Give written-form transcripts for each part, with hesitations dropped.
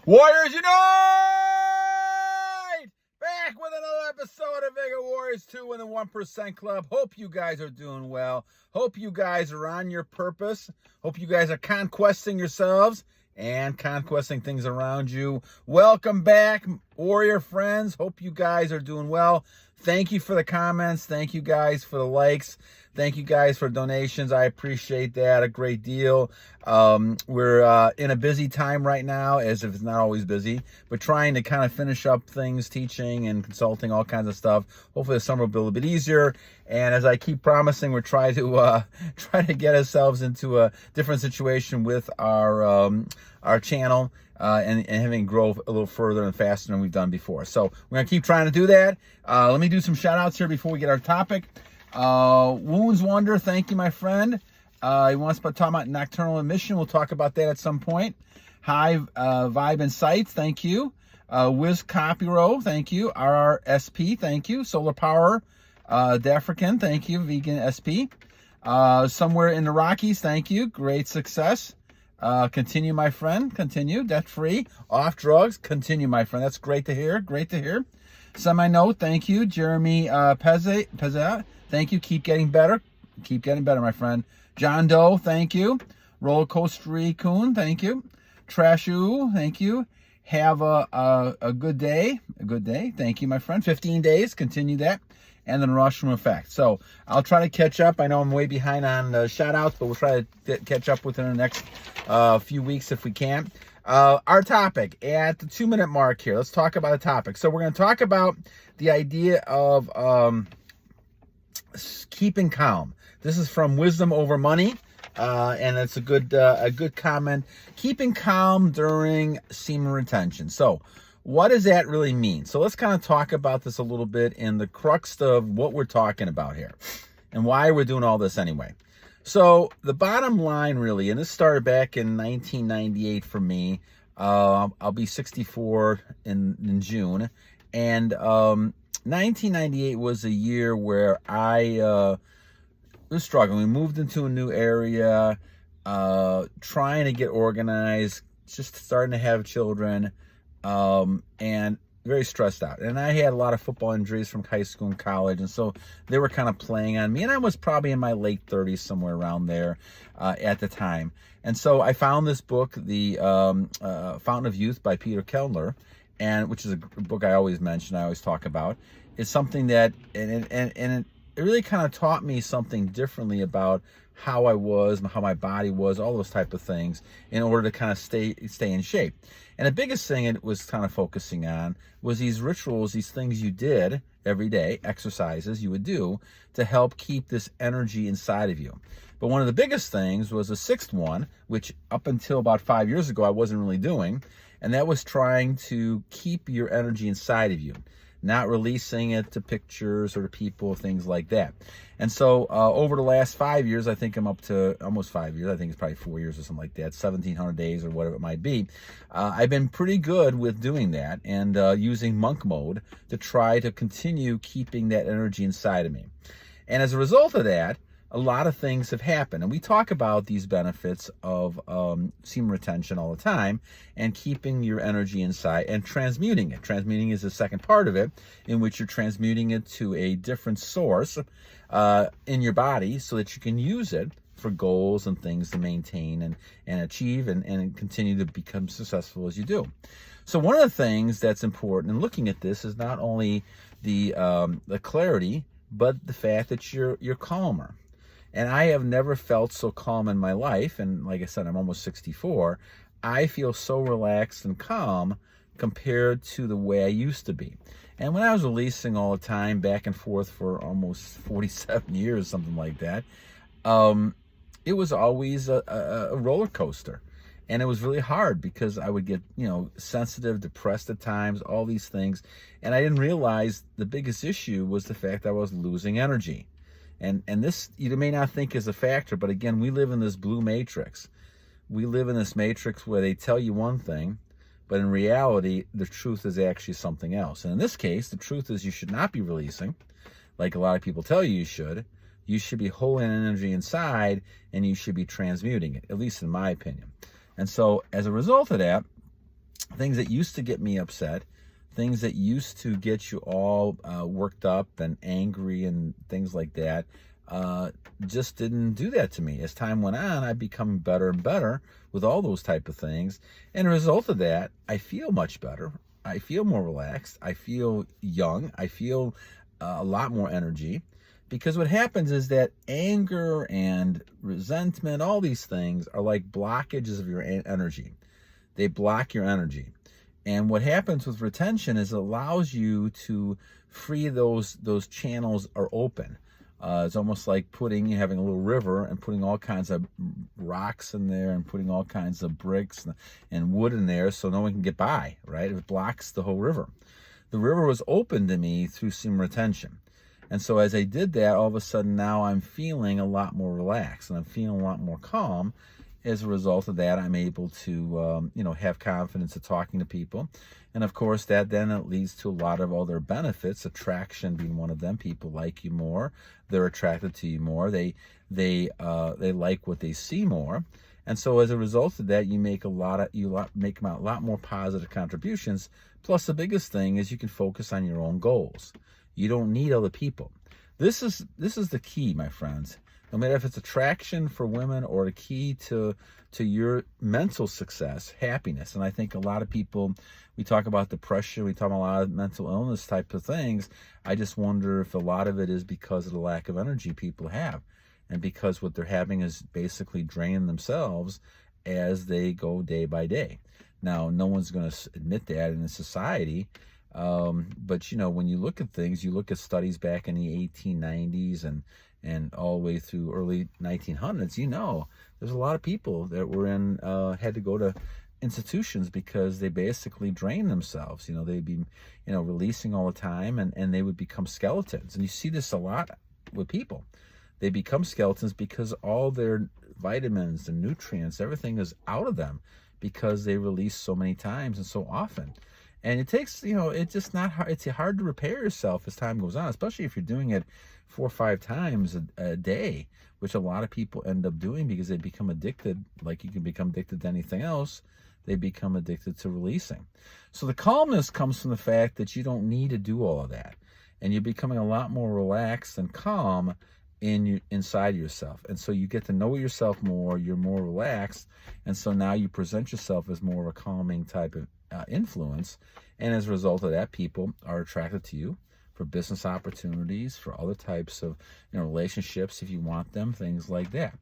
Warriors Unite! Back with another episode of Vega Warriors 2 in the 1% Club. Hope you guys are doing well. Hope you guys are on your purpose. Hope you guys are conquesting yourselves and conquesting things around you. Welcome back, Warrior friends. Hope you guys are doing well. Thank you for the comments. Thank you guys for the likes. Thank you guys for donations. I appreciate that a great deal. We're in a busy time right now, as if it's not always busy, but trying to kind of finish up things, teaching and consulting, all kinds of stuff. Hopefully the summer will be a little bit easier. And as I keep promising, we're trying to get ourselves into a different situation with our channel. And having grow a little further and faster than we've done before. So we're going to keep trying to do that. Let me do some shout outs here before we get our topic. Woundswonder, thank you, my friend. He wants to talk about nocturnal emission. We'll talk about that at some point. Highvibeinsights, thank you. Wiscopyro, thank you. rrsp, thank you. Solar Power, dafrican, thank you. Vegansp. Somewhere in the Rockies, thank you. Great success. Continue, my friend. Continue. Debt-free. Off drugs. Continue, my friend. That's great to hear. Great to hear. Semi-note. Thank you. Jeremy pezzeca. Thank you. Keep getting better. Keep getting better, my friend. John Doe. Thank you. Rollarcoastertycodr. Thank you. Trashuooo. Thank you. Have a good day. A good day. Thank you, my friend. 15 days. Continue that. And then Russian effect. So I'll try to catch up. I know I'm way behind on shout outs, but we'll try to catch up within the next few weeks if we can. Our topic at the 2-minute mark here. Let's talk about a topic. So we're going to talk about the idea of keeping calm. This is from Wisdom Over Money. And it's a good comment. Keeping calm during semen retention. So what does that really mean? So let's kind of talk about this a little bit in the crux of what we're talking about here and why we're doing all this anyway. So the bottom line really, and this started back in 1998 for me. I'll be 64 in June. And 1998 was a year where I was struggling. We moved into a new area, trying to get organized, just starting to have children. And very stressed out. And I had a lot of football injuries from high school and college. And so they were kind of playing on me. And I was probably in my late 30s, somewhere around there at the time. And so I found this book, The Fountain of Youth by Peter Kellner, and which is a book I always mention, I always talk about. It's something that, and it really kind of taught me something differently about how I was, how my body was, all those type of things in order to kind of stay in shape. And the biggest thing it was kind of focusing on was these rituals, these things you did every day, exercises you would do to help keep this energy inside of you. But one of the biggest things was the sixth one, which up until about 5 years ago, I wasn't really doing. And that was trying to keep your energy inside of you, not releasing it to pictures or to people, things like that. And so over the last 5 years, I think I'm up to almost 5 years. I think it's probably 4 years or something like that, 1,700 days or whatever it might be. I've been pretty good with doing that and using monk mode to try to continue keeping that energy inside of me. And as a result of that, a lot of things have happened. And we talk about these benefits of semen retention all the time and keeping your energy inside and transmuting it. Transmuting is the second part of it, in which you're transmuting it to a different source in your body so that you can use it for goals and things to maintain and achieve and continue to become successful as you do. So one of the things that's important in looking at this is not only the clarity, but the fact that you're calmer. And I have never felt so calm in my life. And like I said, I'm almost 64. I feel so relaxed and calm compared to the way I used to be. And when I was releasing all the time, back and forth for almost 47 years, something like that, it was always a roller coaster. And it was really hard because I would get, sensitive, depressed at times, all these things. And I didn't realize the biggest issue was the fact that I was losing energy. And this, you may not think is a factor, but again, we live in this blue matrix. We live in this matrix where they tell you one thing, but in reality, the truth is actually something else. And in this case, the truth is you should not be releasing, like a lot of people tell you should. You should be holding energy inside, and you should be transmuting it, at least in my opinion. And so as a result of that, things that used to get me upset, things that used to get you all worked up and angry and things like that, just didn't do that to me. As time went on, I become better and better with all those type of things. And as a result of that, I feel much better. I feel more relaxed. I feel young. I feel a lot more energy. Because what happens is that anger and resentment, all these things are like blockages of your energy. They block your energy. And what happens with retention is it allows you to free those channels are open. It's almost like having a little river and putting all kinds of rocks in there and putting all kinds of bricks and wood in there so no one can get by, right? It blocks the whole river. The river was open to me through semen retention. And so as I did that, all of a sudden now I'm feeling a lot more relaxed and I'm feeling a lot more calm. As a result of that, I'm able to, have confidence of talking to people. And of course, that then it leads to a lot of other benefits, attraction being one of them. People like you more. They're attracted to you more. They like what they see more. And so as a result of that, you make a lot more positive contributions. Plus, the biggest thing is you can focus on your own goals. You don't need other people. This is the key, my friends. No matter if it's attraction for women or the key to your mental success, happiness. And I think a lot of people, we talk about depression, we talk about a lot of mental illness type of things. I just wonder if a lot of it is because of the lack of energy people have. And because what they're having is basically draining themselves as they go day by day. Now, no one's going to admit that in a society. But, when you look at things, you look at studies back in the 1890s and all the way through early 1900s, there's a lot of people that were had to go to institutions because they basically drained themselves. They'd be, releasing all the time and they would become skeletons. And you see this a lot with people. They become skeletons because all their vitamins, their nutrients, everything is out of them because they release so many times and so often. And it takes, it's just not hard. It's hard to repair yourself as time goes on, especially if you're doing it 4 or 5 times a day, which a lot of people end up doing because they become addicted. Like you can become addicted to anything else. They become addicted to releasing. So the calmness comes from the fact that you don't need to do all of that. And you're becoming a lot more relaxed and calm inside yourself. And so you get to know yourself more. You're more relaxed. And so now you present yourself as more of a calming type of influence, and as a result of that, people are attracted to you for business opportunities, for other types of relationships if you want them, things like that.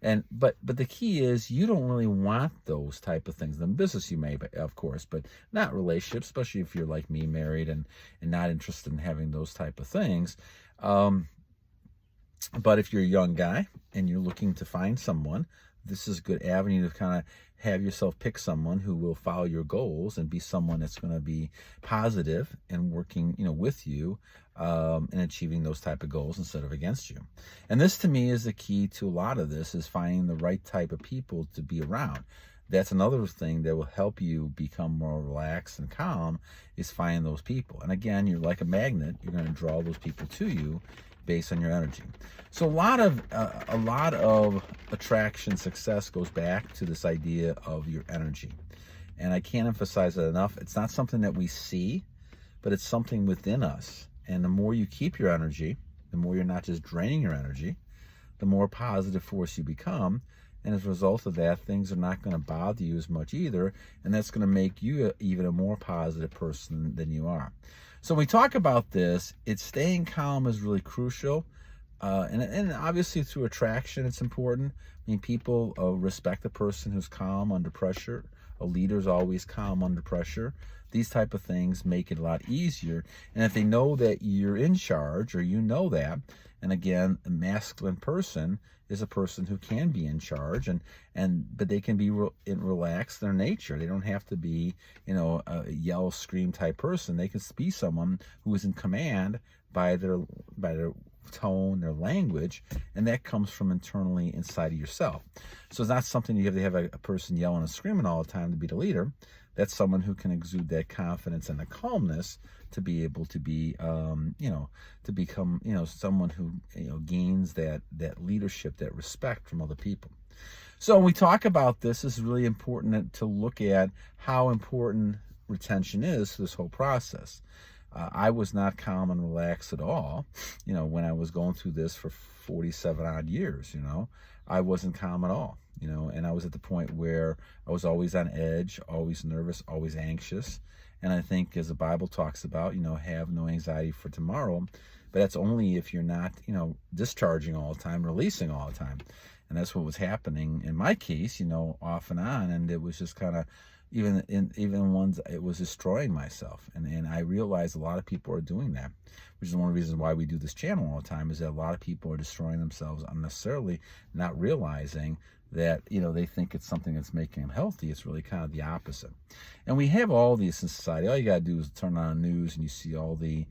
And but the key is you don't really want those type of things. In business you may, of course, but not relationships, especially if you're like me, married and not interested in having those type of things. But if you're a young guy and you're looking to find someone, this is a good avenue to kind of have yourself pick someone who will follow your goals and be someone that's going to be positive and working, with you and achieving those type of goals instead of against you. And this to me is the key to a lot of this, is finding the right type of people to be around. That's another thing that will help you become more relaxed and calm, is finding those people. And again, you're like a magnet. You're going to draw those people to you based on your energy. So a lot of attraction success goes back to this idea of your energy. And I can't emphasize it enough. It's not something that we see, but it's something within us. And the more you keep your energy, the more you're not just draining your energy, the more positive force you become. And as a result of that, things are not going to bother you as much either. And that's going to make you even a more positive person than you are. So when we talk about this, staying calm is really crucial. And obviously through attraction, it's important. I mean, people respect a person who's calm under pressure. A leader's always calm under pressure. These type of things make it a lot easier. And if they know that you're in charge, or that, and again, a masculine person is a person who can be in charge, but they can be relaxed in their nature. They don't have to be, a yell, scream type person. They can be someone who is in command by their tone, their language, and that comes from internally inside of yourself. So it's not something you have to have a person yelling and screaming all the time to be the leader. That's someone who can exude that confidence and the calmness to be able to be, to become, someone who, gains that leadership, that respect from other people. So when we talk about this, it's really important to look at how important retention is to this whole process. I was not calm and relaxed at all, when I was going through this for 47 odd years, I wasn't calm at all, and I was at the point where I was always on edge, always nervous, always anxious. And I think, as the Bible talks about, have no anxiety for tomorrow, but that's only if you're not, discharging all the time, releasing all the time. And that's what was happening in my case, off and on. And it was just kind of, even ones, it was destroying myself. And I realized a lot of people are doing that, which is one of the reasons why we do this channel all the time, is that a lot of people are destroying themselves unnecessarily, not realizing that, they think it's something that's making them healthy. It's really kind of the opposite. And we have all these in society. All you got to do is turn on the news and you see all the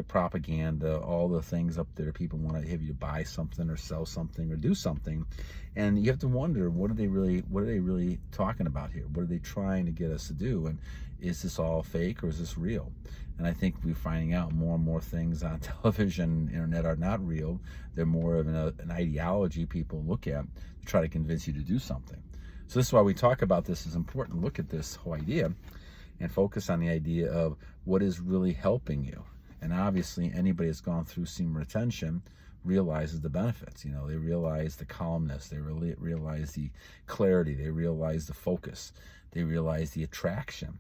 propaganda, all the things up there. People want to have you buy something or sell something or do something. And you have to wonder, what are they really talking about here? What are they trying to get us to do? And is this all fake or is this real? And I think we're finding out more and more things on television, internet are not real. They're more of an ideology people look at to try to convince you to do something. So this is why we talk about this. It's important to look at this whole idea and focus on the idea of what is really helping you. And obviously, anybody that's gone through semen retention realizes the benefits. They realize the calmness, they really realize the clarity, they realize the focus, they realize the attraction.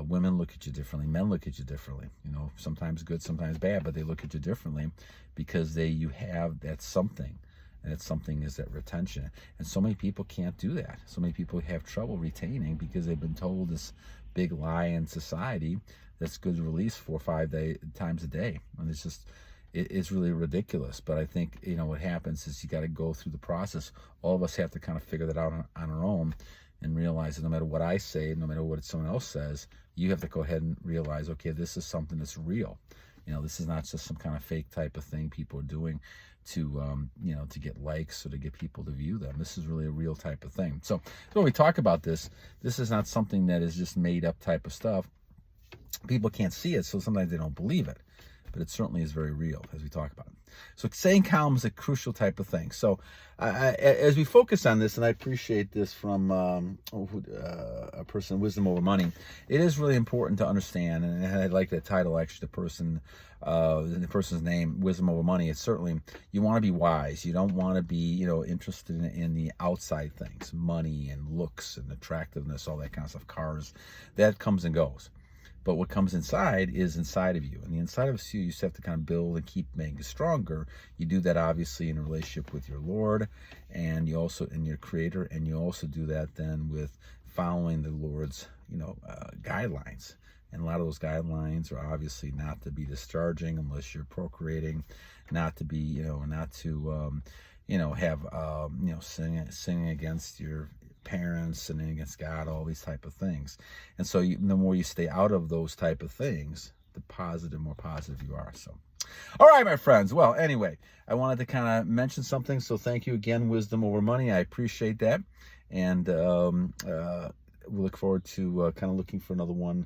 Women look at you differently, men look at you differently. Sometimes good, sometimes bad, but they look at you differently because you have that something. And that something is that retention. And so many people can't do that. So many people have trouble retaining because they've been told this big lie in society that's good to release 4 or 5 times a day. And it's really ridiculous. But I think, what happens is you got to go through the process. All of us have to kind of figure that out on our own and realize that no matter what I say, no matter what someone else says, you have to go ahead and realize, okay, this is something that's real. This is not just some kind of fake type of thing people are doing to get likes or to get people to view them. This is really a real type of thing. So when we talk about this is not something that is just made up type of stuff. People can't see it, so sometimes they don't believe it. But it certainly is very real, as we talk about it. So staying calm is a crucial type of thing. So as we focus on this, and I appreciate this from a person, Wisdom Over Money, it is really important to understand, and I like that title, actually, the person's name, Wisdom Over Money. It's certainly, you want to be wise. You don't want to be, interested in the outside things, money and looks and attractiveness, all that kind of stuff, cars. That comes and goes. But what comes inside is inside of you. And the inside of you just have to kind of build and keep making it stronger. You do that obviously in a relationship with your Lord, and you also in your Creator, and you also do that then with following the Lord's, guidelines. And a lot of those guidelines are obviously not to be discharging unless you're procreating, not to be, not to, have, sinning against your parents, sinning against God, all these type of things. And so the more you stay out of those type of things, the more positive you are. So, all right, my friends. Well, anyway, I wanted to kind of mention something. So thank you again, Wisdom Over Money. I appreciate that. And we look forward to kind of looking for another one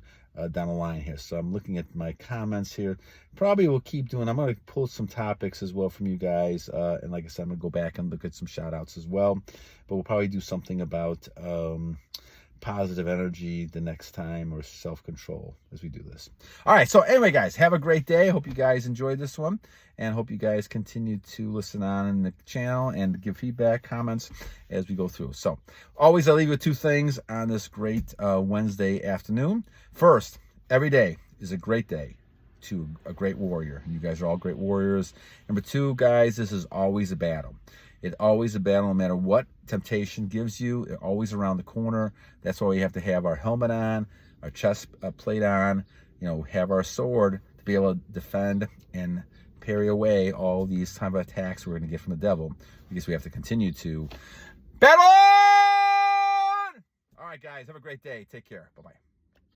down the line here. So I'm looking at my comments here. Probably will keep doing, I'm going to pull some topics as well from you guys. And like I said, I'm going to go back and look at some shout outs as well. But we'll probably do something about positive energy the next time, or self-control as we do this. All right. So anyway, guys, have a great day. Hope you guys enjoyed this one, and hope you guys continue to listen on in the channel and give feedback, comments as we go through. So always, I leave you with 2 things on this great Wednesday afternoon. First, every day is a great day to a great warrior. You guys are all great warriors. Number 2, guys, this is always a battle. It's always a battle, no matter what temptation gives you. It's always around the corner. That's why we have to have our helmet on, our chest plate on, have our sword to be able to defend and parry away all these type of attacks we're going to get from the devil, because we have to continue to battle on! All right, guys, have a great day. Take care. Bye-bye.